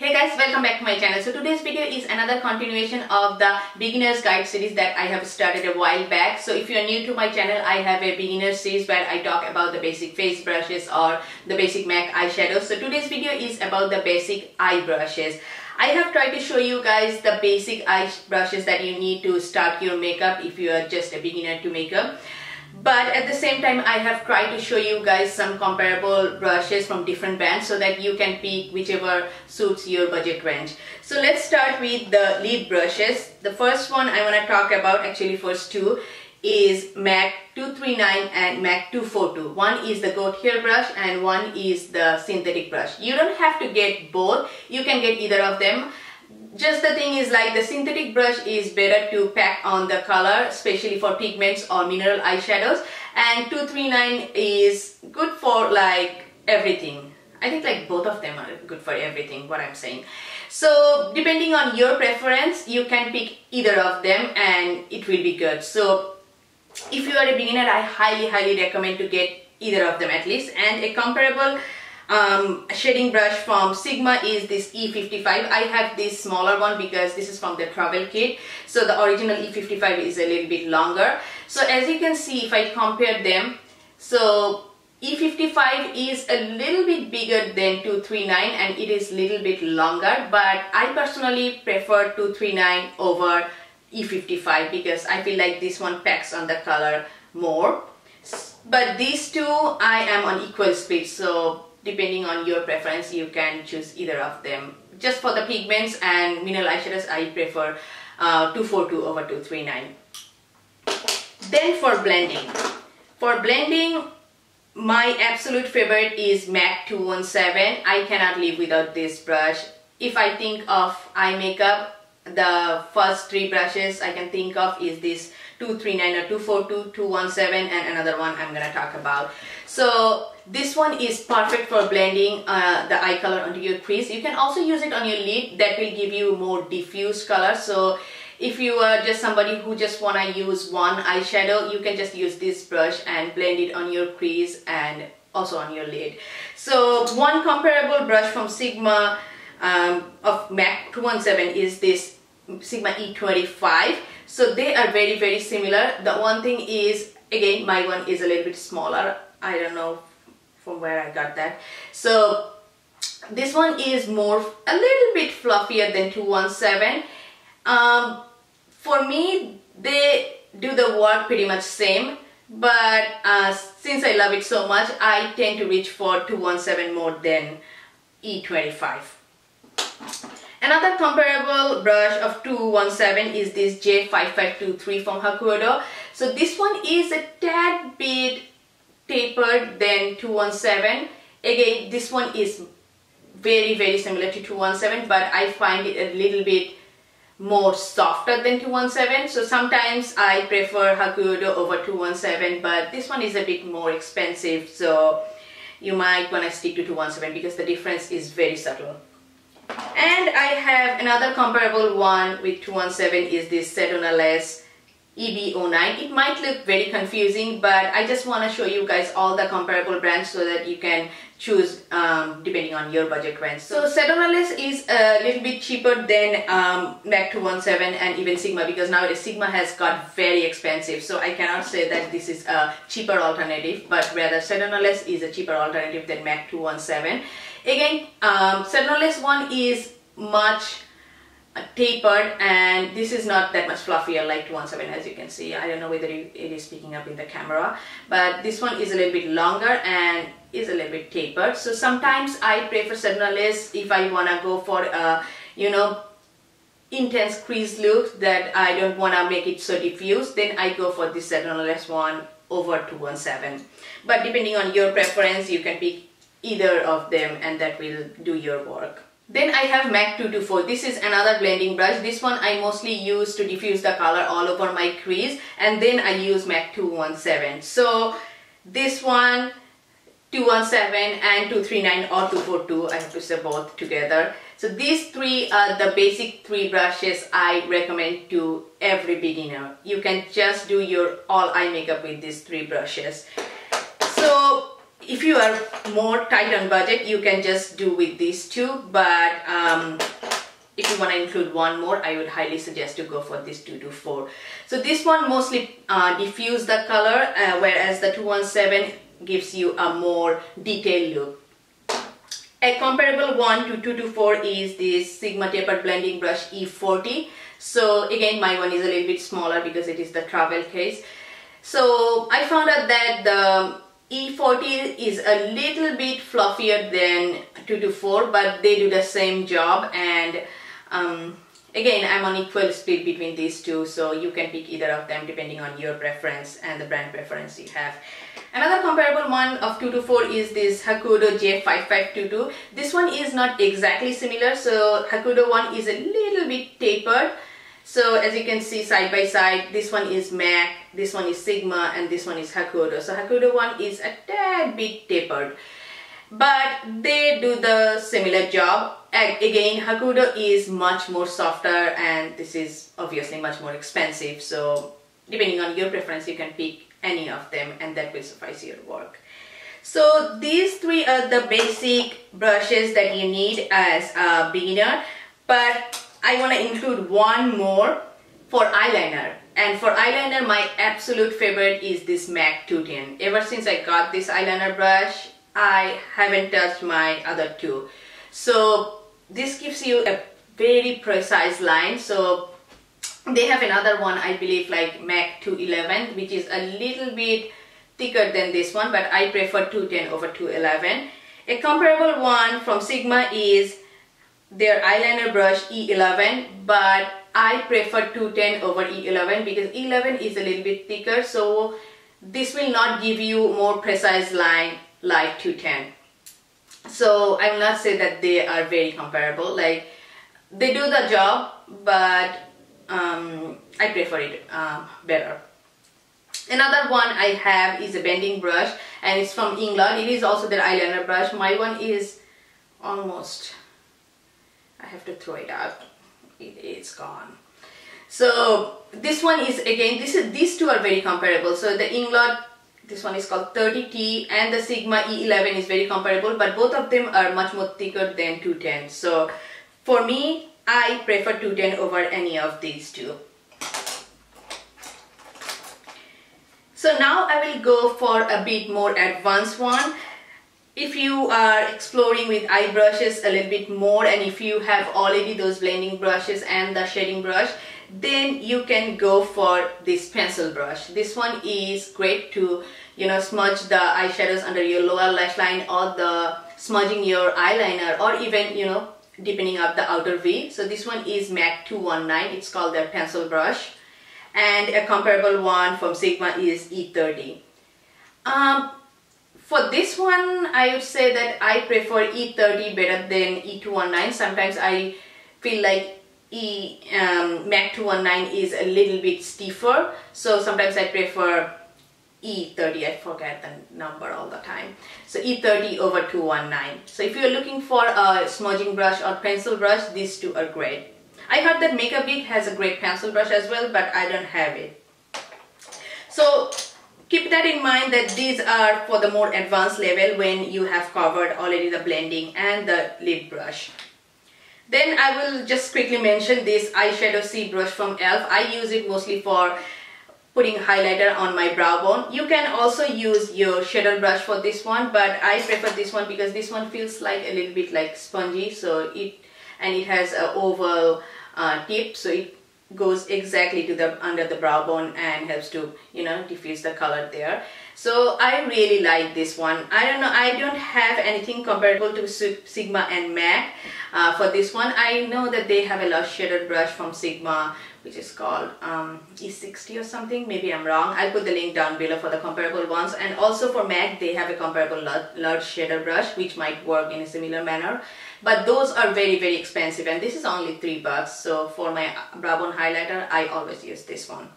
Hey guys, welcome back to my channel. So today's video is another continuation of the beginner's guide series that I have started a while back. So if you are new to my channel, I have a beginner series where I talk about the basic face brushes or the basic MAC eyeshadows. So today's video is about the basic eye brushes. I have tried to show you guys the basic eye brushes that you need to start your makeup if you are just a beginner to makeup. But at the same time, I have tried to show you guys some comparable brushes from different brands so that you can pick whichever suits your budget range. So let's start with the lid brushes. The first one I want to talk about, actually first two, is MAC 239 and MAC 242. One is the goat hair brush and one is the synthetic brush. You don't have to get both, you can get either of them. Just the thing is, like, the synthetic brush is better to pack on the color, especially for pigments or mineral eyeshadows, and 239 is good for like everything. I think like both of them are good for everything, what I'm saying. So depending on your preference, you can pick either of them and it will be good. So if you are a beginner, I highly recommend to get either of them at least. And a comparable shading brush from Sigma is this E55. I have this smaller one because this is from the travel kit. So the original E55 is a little bit longer. So as you can see, if I compare them, so E55 is a little bit bigger than 239 and it is a little bit longer, but I personally prefer 239 over E55 because I feel like this one packs on the color more. But these two I am on equal speed, so depending on your preference, you can choose either of them. Just for the pigments and mineral eyeshadows, I prefer 242 over 239. Then for blending, my absolute favorite is MAC 217. I cannot live without this brush. If I think of eye makeup, the first three brushes I can think of is this 239 or 242, 217, and another one I'm gonna talk about. So this one is perfect for blending the eye color onto your crease. You can also use it on your lid. That will give you more diffuse color. So if you are just somebody who just wanna use one eyeshadow, you can just use this brush and blend it on your crease and also on your lid. So one comparable brush from Sigma of MAC 217 is this Sigma E25. So they are very similar. The one thing is, again, my one is a little bit smaller. I don't know from where I got that. So this one is a little bit fluffier than 217. For me, they do the work pretty much same, but since I love it so much, I tend to reach for 217 more than E25. Another comparable brush of 217 is this J5523 from Hakuhodo. So this one is a tad bit tapered than 217. Again, this one is very similar to 217, but I find it a little bit more softer than 217. So sometimes I prefer Hakuhodo over 217, but this one is a bit more expensive, so you might want to stick to 217 because the difference is very subtle. And I have another comparable one with 217 is this Sedona EB09. It might look very confusing, but I just want to show you guys all the comparable brands so that you can choose depending on your budget range. So Sedona is a little bit cheaper than MAC 217 and even Sigma, because nowadays Sigma has got very expensive. So I cannot say that this is a cheaper alternative, but rather Sedona is a cheaper alternative than MAC 217. Again, Sedona one is much tapered and this is not that much fluffier like 217, as you can see. I don't know whether it is picking up in the camera, but this one is a little bit longer and is a little bit tapered. So sometimes I prefer Sedona if I want to go for a, intense crease look that I don't want to make it so diffuse, then I go for this Sedona one over 217. But depending on your preference, you can pick either of them and that will do your work. Then I have MAC 224. This is another blending brush. This one I mostly use to diffuse the color all over my crease, and then I use MAC 217. So this one, 217 and 239 or 242, I have to say both together. So these three are the basic three brushes I recommend to every beginner. You can just do your all eye makeup with these three brushes. So if you are more tight on budget, you can just do with these two, but if you want to include one more, I would highly suggest to go for this 224. So this one mostly diffuse the color, whereas the 217 gives you a more detailed look. A comparable one to 224 is this Sigma Tapered Blending Brush E40. So again, my one is a little bit smaller because it is the travel case. So I found out that the E40 is a little bit fluffier than 224, but they do the same job, and again, I'm on equal speed between these two, so you can pick either of them depending on your preference and the brand preference you have. Another comparable one of 224 is this Hakuhodo J5522. This one is not exactly similar, so Hakuhodo one is a little bit tapered. So as you can see side by side, this one is MAC, this one is Sigma, and this one is Hakuhodo. So Hakuhodo one is a tad bit tapered, but they do the similar job. And again, Hakuhodo is much more softer, and this is obviously much more expensive. So depending on your preference, you can pick any of them, and that will suffice your work. So these three are the basic brushes that you need as a beginner, but I want to include one more for eyeliner. And for eyeliner, my absolute favorite is this MAC 210. Ever since I got this eyeliner brush, I haven't touched my other two. So this gives you a very precise line. So they have another one, I believe, like MAC 211, which is a little bit thicker than this one, but I prefer 210 over 211. A comparable one from Sigma is their eyeliner brush E11, but I prefer 210 over E11 because E11 is a little bit thicker, so this will not give you more precise line like 210. So I will not say that they are very comparable. Like, they do the job, but I prefer it better. Another one I have is a bending brush, and it's from Inglot. It is also their eyeliner brush. My one is almost, I have to throw it out. It's gone. So this one is, again, these two are very comparable. So the Inglot, this one is called 30T, and the Sigma E11 is very comparable, but both of them are much more thicker than 210. So for me, I prefer 210 over any of these two. So now I will go for a bit more advanced one. If you are exploring with eye brushes a little bit more, and if you have already those blending brushes and the shading brush, then you can go for this pencil brush. This one is great to, smudge the eyeshadows under your lower lash line, or the smudging your eyeliner, or even, deepening up the outer V. So this one is MAC 219. It's called their pencil brush. And a comparable one from Sigma is E30. For this one, I would say that I prefer E30 better than E219. Sometimes I feel like MAC 219 is a little bit stiffer, so sometimes I prefer E30. I forget the number all the time. So E30 over 219. So if you're looking for a smudging brush or pencil brush, these two are great. I heard that MakeupGeek has a great pencil brush as well, but I don't have it. So keep that in mind, that these are for the more advanced level when you have covered already the blending and the lid brush. Then I will just quickly mention this Eyeshadow C brush from e.l.f. I use it mostly for putting highlighter on my brow bone. You can also use your shader brush for this one, but I prefer this one because this one feels like a little bit like spongy. So it has an oval tip, so it goes exactly to the under the brow bone and helps to diffuse the color there. So I really like this one. I don't know, I don't have anything comparable to Sigma and MAC for this one. I know that they have a large shaded brush from Sigma, which is called E60 or something. Maybe I'm wrong. I'll put the link down below for the comparable ones. And also for MAC, they have a comparable large shader brush, which might work in a similar manner. But those are very, very expensive, and this is only $3. So for my brow bone highlighter, I always use this one.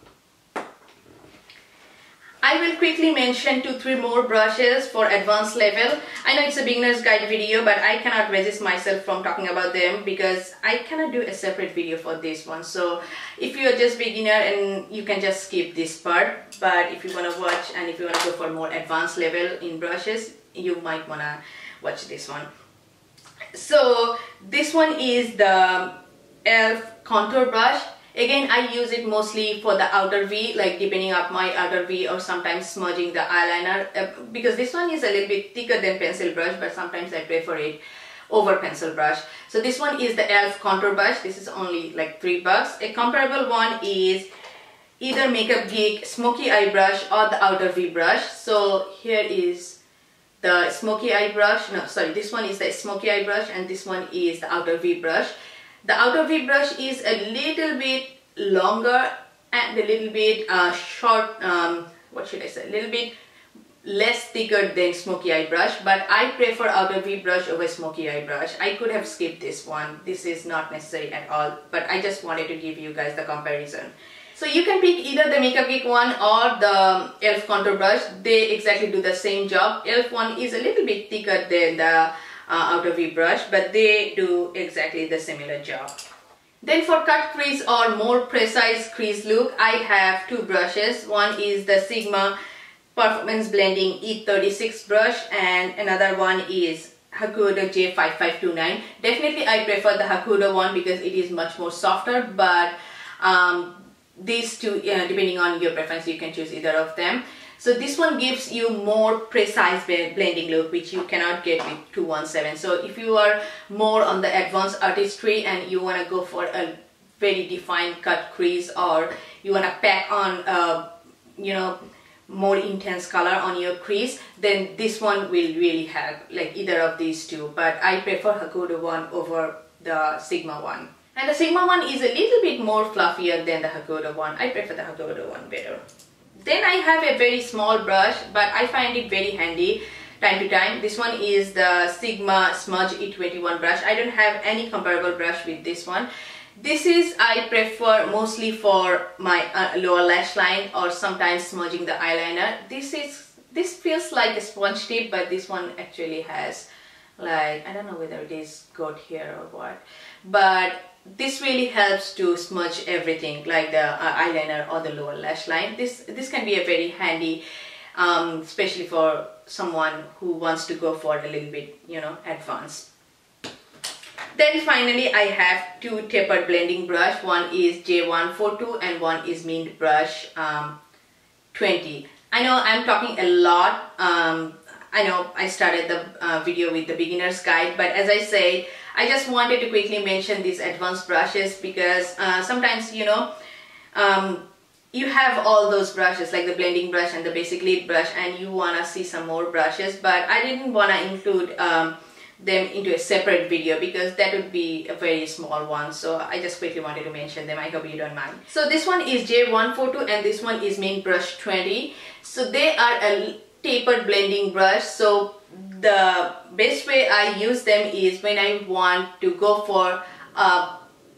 I will quickly mention 2-3 more brushes for advanced level. I know it's a beginner's guide video, but I cannot resist myself from talking about them because I cannot do a separate video for this one. So if you are just beginner, and you can just skip this part, but if you want to watch and if you want to go for more advanced level in brushes, you might want to watch this one. So this one is the e.l.f. contour brush. Again, I use it mostly for the outer V, like deepening up my outer V or sometimes smudging the eyeliner, because this one is a little bit thicker than pencil brush, but sometimes I prefer it over pencil brush. So this one is the e.l.f. contour brush. This is only like $3. A comparable one is either MakeupGeek Smokey eye brush or the outer V brush. So here is the Smokey eye brush. No, sorry, this one is the Smokey eye brush and this one is the outer V brush. The outer V brush is a little bit longer and a little bit short, what should I say, a little bit less thicker than Smokey eye brush, but I prefer outer V brush over Smokey eye brush. I could have skipped this one. This is not necessary at all, but I just wanted to give you guys the comparison. So you can pick either the MakeupGeek one or the e.l.f. contour brush. They exactly do the same job. e.l.f. one is a little bit thicker than the outer V brush, but they do exactly the similar job. Then for cut crease or more precise crease look, I have two brushes. One is the Sigma Performance Blending E36 brush and another one is Hakuhodo J5529. Definitely I prefer the Hakuhodo one because it is much more softer, but these two, depending on your preference, you can choose either of them. So this one gives you more precise blending look, which you cannot get with 217. So if you are more on the advanced artistry and you want to go for a very defined cut crease, or you want to pack on you know, more intense color on your crease, then this one will really help, like either of these two. But I prefer Hakuhodo one over the Sigma one. And the Sigma one is a little bit more fluffier than the Hakuhodo one. I prefer the Hakuhodo one better. Then I have a very small brush, but I find it very handy time to time. This one is the Sigma Smudge E21 brush. I don't have any comparable brush with this one. This is, I prefer mostly for my lower lash line or sometimes smudging the eyeliner. This feels like a sponge tip, but this one actually has, like, I don't know whether it is goat hair or what, but this really helps to smudge everything, like the eyeliner or the lower lash line. This can be a very handy, especially for someone who wants to go for a little bit, you know, advanced. Then finally I have two tapered blending brush. One is J142 and one is Mint Brush 20. I know I'm talking a lot. I know I started the video with the beginner's guide, but as I said, I just wanted to quickly mention these advanced brushes because sometimes, you know, you have all those brushes like the blending brush and the basic lid brush and you want to see some more brushes, but I didn't want to include them into a separate video because that would be a very small one, so I just quickly wanted to mention them. I hope you don't mind. So this one is J142 and this one is Mint Brush 20. So they are a tapered blending brush. So the best way I use them is when I want to go for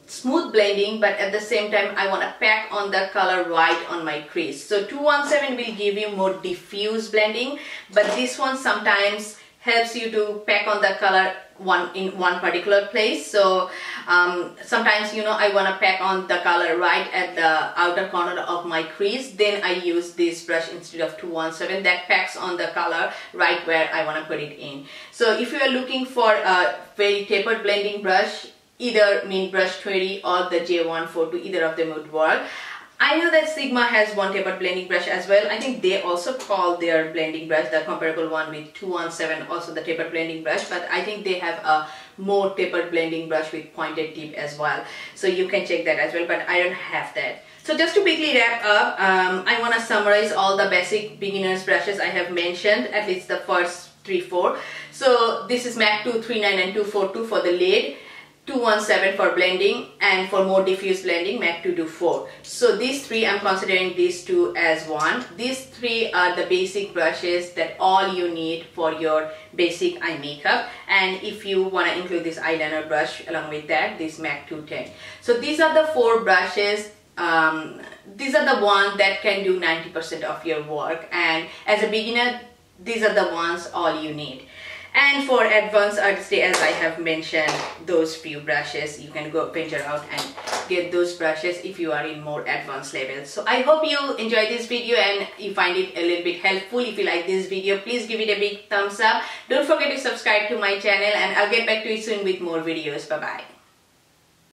smooth blending, but at the same time I want to pack on the color right on my crease. So 217 will give you more diffuse blending, but this one sometimes helps you to pack on the color in one particular place. So sometimes, you know, I want to pack on the color right at the outer corner of my crease, then I use this brush instead of 217 that packs on the color right where I want to put it in. So if you are looking for a very tapered blending brush, either Mint Brush 20 or the J142, either of them would work. I know that Sigma has one tapered blending brush as well. I think they also call their blending brush, the comparable one with 217, also the tapered blending brush, but I think they have a more tapered blending brush with pointed tip as well. So you can check that as well, but I don't have that. So just to quickly wrap up, I want to summarize all the basic beginners brushes I have mentioned, at least the first 3-4. So this is MAC 239 and 242 for the lid, 217 for blending, and for more diffuse blending MAC 224. So these three, I'm considering these two as one. These three are the basic brushes that all you need for your basic eye makeup, and if you want to include this eyeliner brush along with that, this MAC 210. So these are the four brushes. These are the ones that can do 90% of your work, and as a beginner these are the ones all you need. And for advanced artistry, as I have mentioned, those few brushes, you can go venture out and get those brushes if you are in more advanced levels. So I hope you enjoyed this video and you find it a little bit helpful. If you like this video, please give it a big thumbs up. Don't forget to subscribe to my channel, and I'll get back to you soon with more videos. Bye bye.